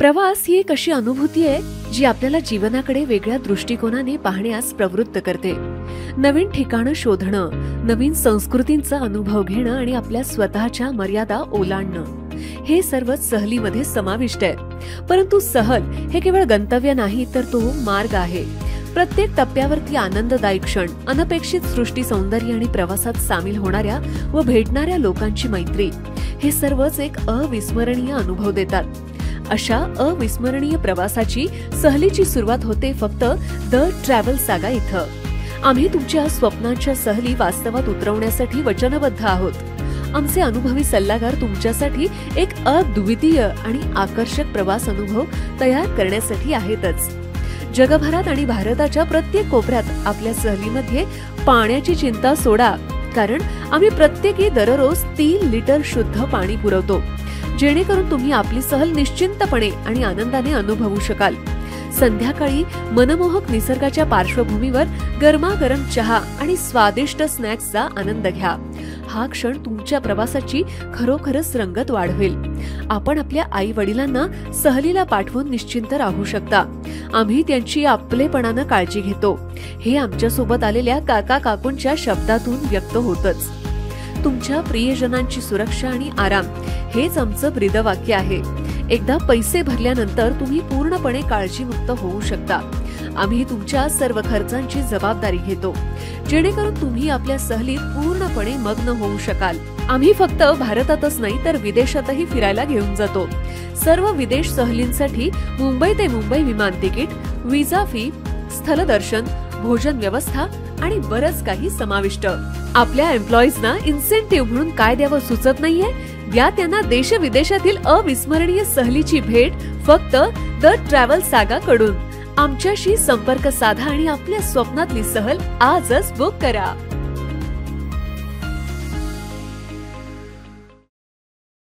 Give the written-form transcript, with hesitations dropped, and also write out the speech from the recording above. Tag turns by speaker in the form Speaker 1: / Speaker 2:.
Speaker 1: प्रवास ही एक अशी अनुभूती आहे जी आपल्याला जीवनाकडे वेगळ्या दृष्टिकोनाने पाहण्यास प्रवृत्त करते। नवीन ठिकाणं शोधणं, नवीन संस्कृतींचा अनुभव घेणं आणि आपल्या स्वतःच्या मर्यादा ओलांडणं हे सर्व सहलीमध्ये समाविष्ट आहे। परंतु सहल हे केवळ गंतव्य नाही तर तो मार्ग आहे। प्रत्येक टप्प्यावरती आनंददायी क्षण, अनपेक्षित सृष्टी सौंदर्य आणि प्रवासात सामील होणाऱ्या व भेटणाऱ्या लोकांची मैत्री हे सर्वच एक अविस्मरणीय अनुभव देतात। अशा अविस्मरणीय प्रवासाची सहलीची सुरुवात होते फक्त द ट्रॅव्हल सागा इथं। आम्ही तुमच्या स्वप्नांच्या सहली वास्तवात उतरवण्यासाठी वचनबद्ध आहोत। आमचे अनुभवी सल्लागार तुमच्यासाठी एक अद्वितीय आणि आकर्षक प्रवास अनुभव तयार करण्यासाठी आहेतच। जगभरात आणि भारताच्या प्रत्येक कोपऱ्यात आपल्या सहलीमध्ये पाण्याची चिंता सोडा, कारण आम्ही प्रत्येकी दररोज 3 लिटर शुद्ध पाणी पुरवतो, जेणेकरून तुम्ही आपली सहल निश्चिंतपणे आणि आनंदाने अनुभवू शकाल। संध्याकाळी मनमोहक निसर्गाच्या पार्श्वभूमीवर गरमागरम चहा आणि स्वादिष्ट स्नॅक्सचा आनंद घ्या। हा क्षण तुमच्या प्रवासाची खरोखरच रंगत वाढवेल। आपण आपल्या आई वडिलांना सहलीला पाठवून निश्चिंत राहू शकता। आम्ही त्यांची आपलेपणाने काळजी घेतो, हे आमच्या सोबत आलेल्या काका काकूंच्या शब्दातून व्यक्त होतच। तुमच्या प्रियजनांची सुरक्षा आणि आराम हेच आमचं ब्रीदवाक्य आहे। एकदा पैसे भरल्यानंतर तुम्ही पूर्णपणे काळजीमुक्त होऊ शकता। आम्ही तुमच्या सर्व खर्चांची जबाबदारी घेतो, जेणेकरून तुम्ही आपल्या सहलीत पूर्णपणे मग्न होऊ शकाल। आम्ही फक्त भारतातच नाही तर विदेशातही फिरायला घेऊन जातो। सर्व विदेश सहलींसाठी मुंबई ते मुंबई विमान तिकीट, विजा फी, स्थलदर्शन, भोजन व्यवस्था आणि बरंच काही समाविष्ट। आपल्या एम्प्लॉईजना इन्सेंटिव्ह म्हणून काय द्यावं सुचत नाहीये? द्या त्यांना देश विदेशातील अविस्मरणीय सहलीची भेट फक्त द ट्रॅव्हल सागा कडून। आमच्याशी संपर्क साधा आणि आपल्या स्वप्नातली सहल आजच बुक करा।